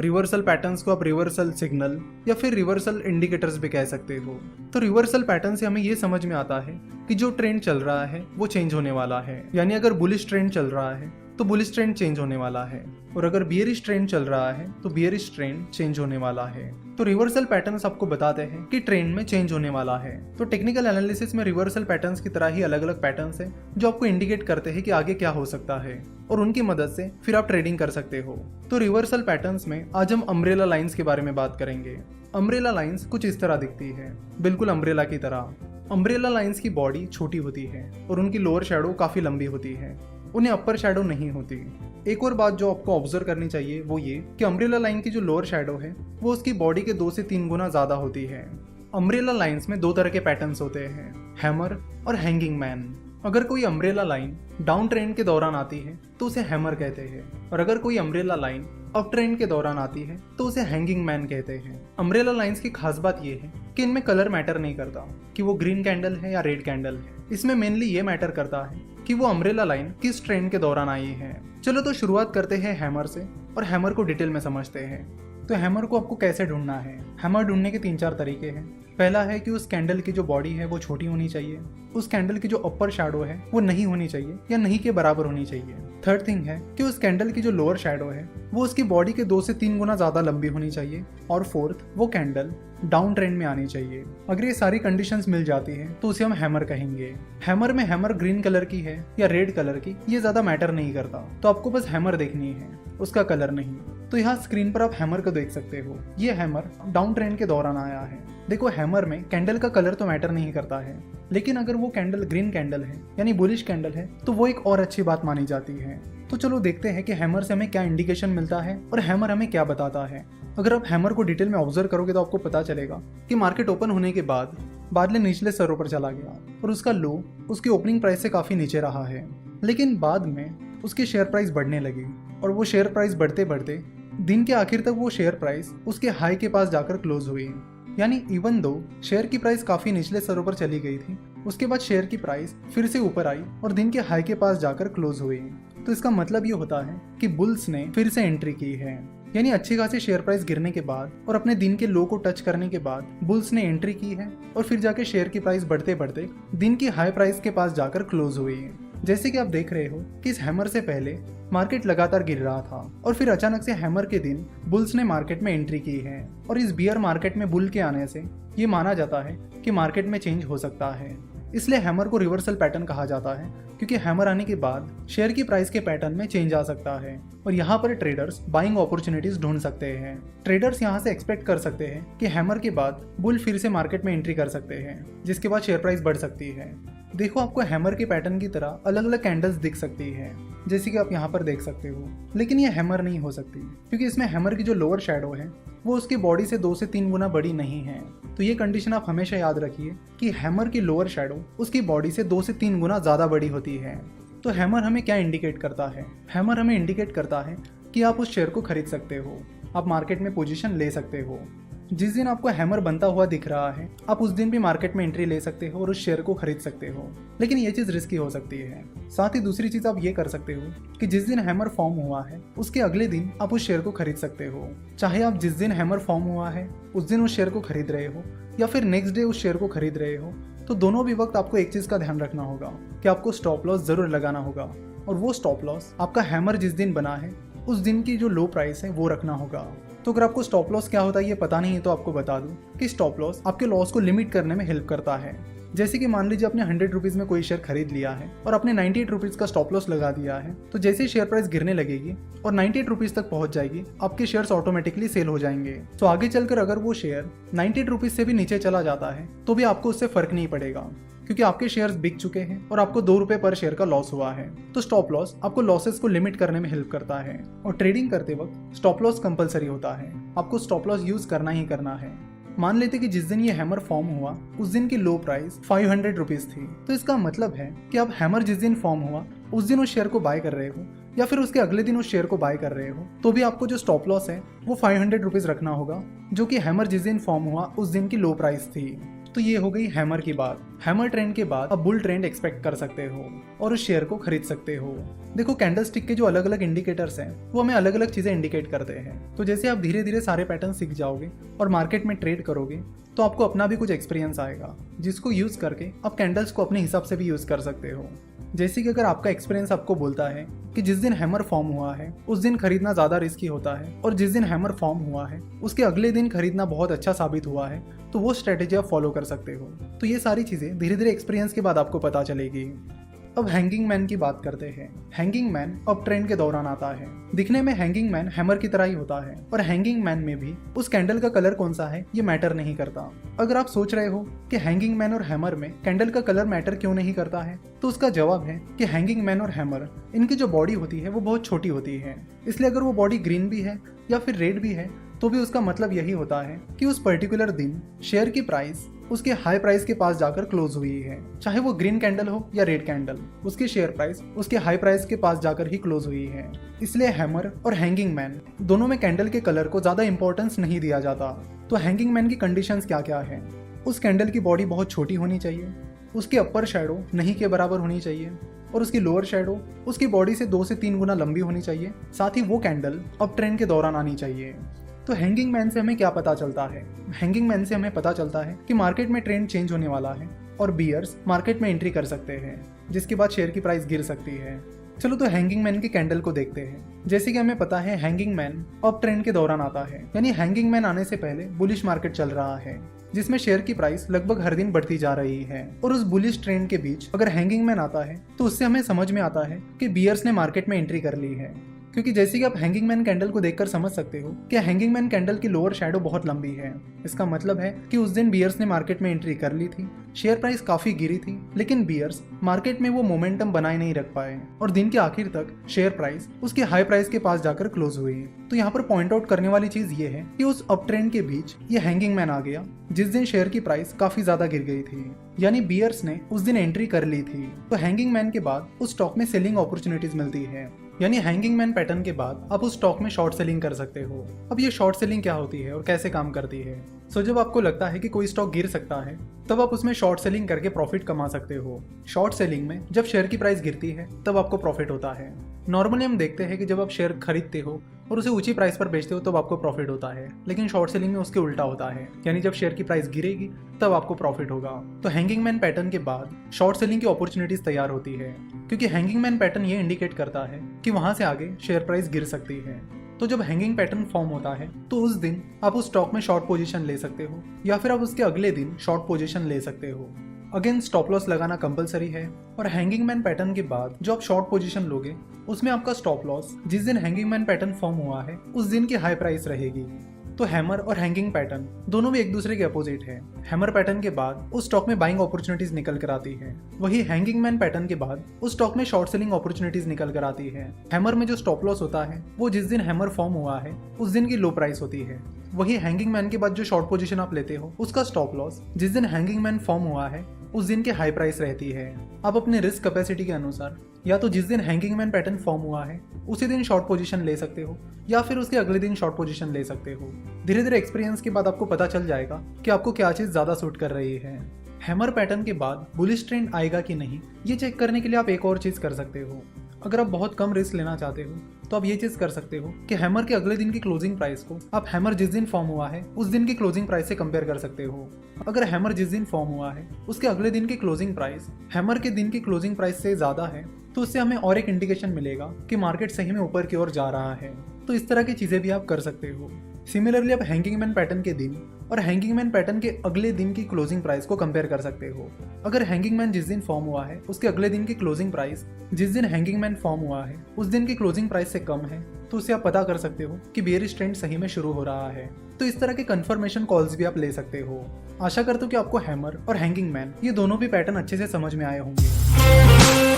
Reversal patterns को आप reversal signal या फिर रिवर्सल इंडिकेटर्स भी कह सकते हो। तो रिवर्सल पैटर्न से हमें ये समझ में आता है कि जो ट्रेंड चल रहा है वो चेंज होने वाला है, यानी अगर बुलिश ट्रेंड चल रहा है तो बुलिश ट्रेंड चेंज होने वाला है, और अगर बियरिश ट्रेंड चल रहा है तो बियरिश ट्रेंड चेंज होने वाला है। तो रिवर्सल पैटर्न्स आपको बताते हैं कि ट्रेंड में चेंज होने वाला है। तो टेक्निकल एनालिसिस में रिवर्सल पैटर्न्स की तरह ही अलग अलग पैटर्न्स हैं जो आपको इंडिकेट करते हैं कि आगे क्या हो सकता है, और उनकी मदद से फिर आप ट्रेडिंग कर सकते हो। तो रिवर्सल पैटर्न्स में आज हम अम्ब्रेला लाइंस के बारे में बात करेंगे। अम्ब्रेला लाइंस कुछ इस तरह दिखती है, बिल्कुल अम्ब्रेला की तरह। अम्ब्रेला लाइंस की बॉडी छोटी होती है और उनकी लोअर शैडो काफी लंबी होती है, उन्हें अपर शैडो नहीं होती। एक और बात जो आपको ऑब्जर्व करनी चाहिए वो ये कि अम्ब्रेला लाइन की जो लोअर शैडो है वो उसकी बॉडी के 2 से 3 गुना ज्यादा होती है। अम्ब्रेला लाइंस में 2 तरह के पैटर्न्स होते हैं, हैमर और हैंगिंग मैन। अगर कोई अम्ब्रेला लाइन डाउन ट्रेंड के दौरान आती है तो उसे हैमर कहते हैं, और अगर कोई अम्ब्रेला लाइन अप ट्रेंड के दौरान आती है तो उसे हैंगिंग मैन कहते हैं। अम्ब्रेला लाइंस की खास बात यह है कि इनमें कलर मैटर नहीं करता कि वो ग्रीन कैंडल है या रेड कैंडल है। इसमें मेनली ये मैटर करता है कि वो अम्ब्रेला लाइन किस ट्रेंड के दौरान आई है। चलो तो शुरुआत करते हैं हैमर से, और हैमर को डिटेल में समझते हैं। तो हैमर को आपको कैसे ढूंढना है? हैमर ढूंढने के 3-4 तरीके हैं। पहला है कि उस कैंडल की जो बॉडी है वो छोटी होनी चाहिए, उस कैंडल की जो अपर शैडो है वो नहीं होनी चाहिए या नहीं के बराबर होनी चाहिए। थर्ड थिंग है कि उस कैंडल की जो लोअर शैडो है वो उसकी बॉडी के 2 से 3 गुना ज्यादा लंबी होनी चाहिए, और फोर्थ, वो कैंडल डाउन ट्रेंड में आनी चाहिए। अगर ये सारी कंडीशंस मिल जाती हैं तो उसे हम हैमर कहेंगे। हैमर में हैमर ग्रीन कलर की है या रेड कलर की ये ज्यादा मैटर नहीं करता, तो आपको बस हैमर देखनी है, उसका कलर नहीं। तो यहाँ स्क्रीन पर आप हैमर को देख सकते हो। ये हैमर डाउन ट्रेंड के दौरान आया है। देखो, हैमर में कैंडल का कलर तो मैटर नहीं करता है, लेकिन अगर वो कैंडल ग्रीन कैंडल है यानी बुलिश कैंडल है तो वो एक और अच्छी बात मानी जाती है। तो चलो देखते हैं कि हैमर से हमें क्या इंडिकेशन मिलता है और हैमर हमें क्या बताता है। अगर आप हैमर को डिटेल में ऑब्जर्व करोगे तो आपको पता चलेगा कि मार्केट ओपन होने के बाद बादल निचले स्तरों पर चला गया और उसका लो उसकी ओपनिंग प्राइस से काफी नीचे रहा है, लेकिन बाद में उसकी शेयर प्राइस बढ़ने लगी, और वो शेयर प्राइस बढ़ते बढ़ते दिन के आखिर तक वो शेयर प्राइस उसके हाई के पास जाकर क्लोज हुई। यानी इवन दो शेयर की प्राइस काफी निचले स्तरों पर चली गई थी, उसके बाद शेयर की प्राइस फिर से ऊपर आई और दिन के हाई के पास जाकर क्लोज हुई। तो इसका मतलब ये होता है कि बुल्स ने फिर से एंट्री की है, यानी अच्छी खासी शेयर प्राइस गिरने के बाद और अपने दिन के लो को टच करने के बाद बुल्स ने एंट्री की है, और फिर जाके शेयर की प्राइस बढ़ते बढ़ते दिन की हाई प्राइस के पास जाकर क्लोज हुई है। जैसे कि आप देख रहे हो कि इस हैमर से पहले मार्केट लगातार गिर रहा था और फिर अचानक से हैमर के दिन बुल्स ने मार्केट में एंट्री की है, और इस बियर मार्केट में बुल के आने से ये माना जाता है कि मार्केट में चेंज हो सकता है। इसलिए हैमर को रिवर्सल पैटर्न कहा जाता है, क्योंकि हैमर आने के बाद शेयर की प्राइस के पैटर्न में चेंज आ सकता है, और यहाँ पर ट्रेडर्स बाइंग अपॉर्चुनिटीज ढूंढ सकते हैं। ट्रेडर्स यहाँ से एक्सपेक्ट कर सकते हैं कि हैमर के बाद बुल फिर से मार्केट में एंट्री कर सकते हैं, जिसके बाद शेयर प्राइस बढ़ सकती है। देखो, आपको हैमर के पैटर्न की तरह अलग अलग कैंडल्स दिख सकती है, जैसे कि आप यहाँ पर देख सकते हो, लेकिन ये हैमर नहीं हो सकती, क्योंकि इसमें हैमर की जो लोअर शैडो है वो उसकी बॉडी से 2 से 3 गुना बड़ी नहीं है। तो ये कंडीशन आप हमेशा याद रखिए कि हैमर की लोअर शैडो उसकी बॉडी से 2 से 3 गुना ज्यादा बड़ी होती है। तो हैमर हमें क्या इंडिकेट करता है? हैमर हमें इंडिकेट करता है कि आप उस शेयर को खरीद सकते हो, आप मार्केट में पोजीशन ले सकते हो। जिस दिन आपको हैमर बनता हुआ दिख रहा है आप उस दिन भी मार्केट में एंट्री ले सकते हो और उस शेयर को खरीद सकते हो, लेकिन ये चीज रिस्की हो सकती है। साथ ही दूसरी चीज आप ये कर सकते हो कि जिस दिन हैमर फॉर्म हुआ है उसके अगले दिन आप उस शेयर को खरीद सकते हो। चाहे आप जिस दिन हैमर फॉर्म हुआ है उस दिन उस शेयर को खरीद रहे हो या फिर नेक्स्ट डे उस शेयर को खरीद रहे हो, तो दोनों भी वक्त आपको एक चीज का ध्यान रखना होगा कि आपको स्टॉप लॉस जरूर लगाना होगा, और वो स्टॉप लॉस आपका हैमर जिस दिन बना है उस दिन की जो लो प्राइस है वो रखना होगा। तो अगर आपको स्टॉप लॉस क्या होता है ये पता नहीं है तो आपको बता दूं कि स्टॉप लॉस आपके लॉस को लिमिट करने में हेल्प करता है। जैसे कि मान लीजिए आपने 100 रुपीज में कोई शेयर खरीद लिया है और आपने 98 रुपीज का स्टॉप लॉस लगा दिया है, तो जैसे ही शेयर प्राइस गिरने लगेगी और 98 रुपीज तक पहुंच जाएगी आपके शेयर्स ऑटोमेटिकली सेल हो जाएंगे। तो आगे चलकर अगर वो शेयर 98 रुपीज से भी नीचे चला जाता है तो भी आपको उससे फर्क नहीं पड़ेगा, क्योंकि आपके शेयर्स बिक चुके हैं और आपको 2 रुपए पर शेयर का लॉस हुआ है। तो स्टॉप लॉस आपको लॉसेस को लिमिट करने में हेल्प करता है, और ट्रेडिंग करते वक्त स्टॉप लॉस कंपलसरी होता है, आपको स्टॉप लॉस यूज करना ही करना है। मान लेते कि जिस दिन ये हैमर फॉर्म हुआ उस दिन की लो प्राइस 500 रुपीज थी, तो इसका मतलब है कि आप हैमर जिस दिन फॉर्म हुआ उस दिन उस शेयर को बाय कर रहे हो या फिर उसके अगले दिन उस शेयर को बाय कर रहे हो, तो भी आपको जो स्टॉप लॉस है वो 500 रुपीज रखना होगा, जो कि हैमर जिस दिन फॉर्म हुआ उस दिन की लो प्राइस थी। तो ये हो गई हैमर की बात। हैमर ट्रेंड के बाद अब बुल ट्रेंड एक्सपेक्ट कर सकते हो और उस शेयर को खरीद सकते हो। देखो कैंडलस्टिक के जो अलग अलग इंडिकेटर्स हैं वो हमें अलग अलग चीजें इंडिकेट करते हैं। तो जैसे आप धीरे धीरे सारे पैटर्न सीख जाओगे और मार्केट में ट्रेड करोगे तो आपको अपना भी कुछ एक्सपीरियंस आएगा, जिसको यूज करके आप कैंडल्स को अपने हिसाब से भी यूज कर सकते हो। जैसे कि अगर आपका एक्सपीरियंस आपको बोलता है कि जिस दिन हैमर फॉर्म हुआ है उस दिन खरीदना ज़्यादा रिस्की होता है और जिस दिन हैमर फॉर्म हुआ है उसके अगले दिन खरीदना बहुत अच्छा साबित हुआ है, तो वो स्ट्रेटेजी आप फॉलो कर सकते हो। तो ये सारी चीज़ें धीरे धीरे एक्सपीरियंस के बाद आपको पता चलेगी। अब हैंगिंग मैन की बात करते हैं। हैंगिंग मैन अब ट्रेंड के दौरान आता है। दिखने में हैंगिंग मैन हैमर की तरह ही होता है और हैंगिंग मैन में भी उस कैंडल का कलर कौन सा है ये मैटर नहीं करता। अगर आप सोच रहे हो कि हैंगिंग मैन और हैमर में कैंडल का कलर मैटर क्यों नहीं करता है, तो उसका जवाब है कि हैंगिंग मैन और हैमर इनकी जो बॉडी होती है वो बहुत छोटी होती है। इसलिए अगर वो बॉडी ग्रीन भी है या फिर रेड भी है तो भी उसका मतलब यही होता है कि उस पर्टिकुलर दिन शेयर की प्राइस उसके हाई प्राइस के पास जाकर क्लोज हुई है। चाहे वो ग्रीन कैंडल हो या रेड कैंडल, उसकी शेयर प्राइस उसके हाई प्राइस के पास जाकर ही क्लोज हुई है। इसलिए हैमर और हैंगिंग मैन दोनों में कैंडल के कलर को ज्यादा इंपॉर्टेंस नहीं दिया जाता। तो हैंगिंग मैन की कंडीशंस क्या क्या है? उस कैंडल की बॉडी बहुत छोटी होनी चाहिए, उसकी अपर शेडो नहीं के बराबर होनी चाहिए और उसकी लोअर शेडो उसकी बॉडी से 2 से 3 गुना लंबी होनी चाहिए। साथ ही वो कैंडल अब ट्रेंड के दौरान आनी चाहिए। तो हैंगिंग मैन से हमें क्या पता चलता है? हैंगिंग मैन से हमें पता चलता है कि मार्केट में ट्रेंड चेंज होने वाला है और बियर्स मार्केट में एंट्री कर सकते हैं, जिसके बाद शेयर की प्राइस गिर सकती है। चलो तो हैंगिंग मैन की कैंडल को देखते हैं। जैसे कि हमें पता है हैंगिंग मैन अब ट्रेंड के दौरान आता है, यानी हैंगिंग मैन आने से पहले बुलिश मार्केट चल रहा है जिसमें शेयर की प्राइस लगभग हर दिन बढ़ती जा रही है। और उस बुलिश ट्रेंड के बीच अगर हैंगिंग मैन आता है तो उससे हमें समझ में आता है कि बियर्स ने मार्केट में एंट्री कर ली है। क्योंकि जैसे कि आप हैंगिंग मैन कैंडल को देखकर समझ सकते हो कि हैंगिंग मैन कैंडल की लोअर शैडो बहुत लंबी है। इसका मतलब है कि उस दिन बियर्स ने मार्केट में एंट्री कर ली थी, शेयर प्राइस काफी गिरी थी, लेकिन बियर्स मार्केट में वो मोमेंटम बनाए नहीं रख पाए और दिन के आखिर तक शेयर प्राइस उसके हाई प्राइस के पास जाकर क्लोज हुई। तो यहाँ पर पॉइंट आउट करने वाली चीज ये है कि उस अप ट्रेंड के बीच ये हैंगिंग मैन आ गया जिस दिन शेयर की प्राइस काफी ज्यादा गिर गई थी, यानी बियर्स ने उस दिन एंट्री कर ली थी। तो हैंगिंग मैन के बाद उस स्टॉक में सेलिंग अपॉर्चुनिटीज मिलती है, यानी हैंगिंग मैन पैटर्न के बाद आप उस स्टॉक में शॉर्ट सेलिंग कर सकते हो। अब ये शॉर्ट सेलिंग क्या होती है और कैसे काम करती है? सो जब आपको लगता है कि कोई स्टॉक गिर सकता है तब आप उसमें शॉर्ट सेलिंग करके प्रॉफिट कमा सकते हो। शॉर्ट सेलिंग में जब शेयर की प्राइस गिरती है तब आपको प्रॉफिट होता है। नॉर्मली हम देखते हैं कि जब आप शेयर खरीदते हो और उसे ऊंची प्राइस पर बेचते हो तब आपको प्रॉफिट होता है, लेकिन शॉर्ट सेलिंग में उसके उल्टा होता है, यानी जब शेयर की प्राइस गिरेगी तब आपको प्रॉफिट होगा। तो हैंगिंग मैन पैटर्न के बाद शॉर्ट सेलिंग की अपॉर्चुनिटीज तैयार होती है, क्योंकि हैंगिंग मैन पैटर्न ये इंडिकेट करता है कि वहां से आगे शेयर प्राइस गिर सकती है। तो जब हैंगिंग पैटर्न फॉर्म होता है तो उस दिन आप उस स्टॉक में शॉर्ट पोजीशन ले सकते हो या फिर आप उसके अगले दिन शॉर्ट पोजीशन ले सकते हो। अगेन स्टॉप लॉस लगाना कंपलसरी है और हैंगिंग मैन पैटर्न के बाद जो आप शॉर्ट पोजीशन लोगे उसमें आपका स्टॉप लॉस जिस दिन हैंगिंग मैन पैटर्न फॉर्म हुआ है उस दिन की हाई प्राइस रहेगी। तो हैमर और हैंगिंग पैटर्न दोनों भी एक दूसरे के अपोजिट है। हैमर पैटर्न के बाद उस स्टॉक में बाइंग अपॉर्चुनिटीज निकल कर आती है, वही हैंगिंग मैन पैटर्न के बाद उस स्टॉक में शॉर्ट सेलिंग अपॉर्चुनिटीज निकल कर आती है। हैमर में जो स्टॉप लॉस होता है वो जिस दिन हैमर फॉर्म हुआ है उस दिन की लो प्राइस होती है, वही हैंगिंग मैन के बाद जो शॉर्ट पोजीशन आप लेते हो उसका स्टॉप लॉस जिस दिन हैंगिंग मैन फॉर्म हुआ है उस दिन की हाई प्राइस रहती है। आप अपने रिस्क कैपेसिटी के अनुसार या तो जिस दिन हैंगिंग मैन पैटर्न फॉर्म हुआ है उसी दिन शॉर्ट पोजीशन ले सकते हो या फिर उसके अगले दिन शॉर्ट पोजीशन ले सकते हो। धीरे धीरे एक्सपीरियंस के बाद आपको पता चल जाएगा कि आपको क्या चीज़ ज़्यादा सूट कर रही है। हैमर पैटर्न के बाद बुलिश ट्रेंड आएगा कि नहीं ये चेक करने के लिए आप एक और चीज़ कर सकते हो। अगर आप बहुत कम रिस्क लेना चाहते हो तो आप ये चीज़ कर सकते हो कि हैमर के अगले दिन की क्लोजिंग प्राइस को आप हैमर जिस दिन फॉर्म हुआ है उस दिन की क्लोजिंग प्राइस से कंपेयर कर सकते हो। अगर हैमर जिस दिन फॉर्म हुआ है उसके अगले दिन की क्लोजिंग प्राइस हैमर के दिन की क्लोजिंग प्राइस से ज़्यादा है तो उससे हमें और एक इंडिकेशन मिलेगा कि मार्केट सही में ऊपर की ओर जा रहा है। तो इस तरह की चीज़ें भी आप कर सकते हो। सिमिलरली आप हैंगिंग मैन पैटर्न के दिन और हैंगिंग मैन पैटर्न के अगले दिन की क्लोजिंग प्राइस को कंपेयर कर सकते हो। अगर हैंगिंग मैन जिस दिन फॉर्म हुआ है उसके अगले दिन की क्लोजिंग प्राइस जिस दिन हैंगिंग मैन फॉर्म हुआ है उस दिन की क्लोजिंग प्राइस से कम है तो उससे आप पता कर सकते हो कि बेयरिश ट्रेंड सही में शुरू हो रहा है। तो इस तरह के कंफर्मेशन कॉल्स भी आप ले सकते हो। आशा करता हूँ कि आपको हैमर और हैंगिंग मैन ये दोनों भी पैटर्न अच्छे से समझ में आए होंगे।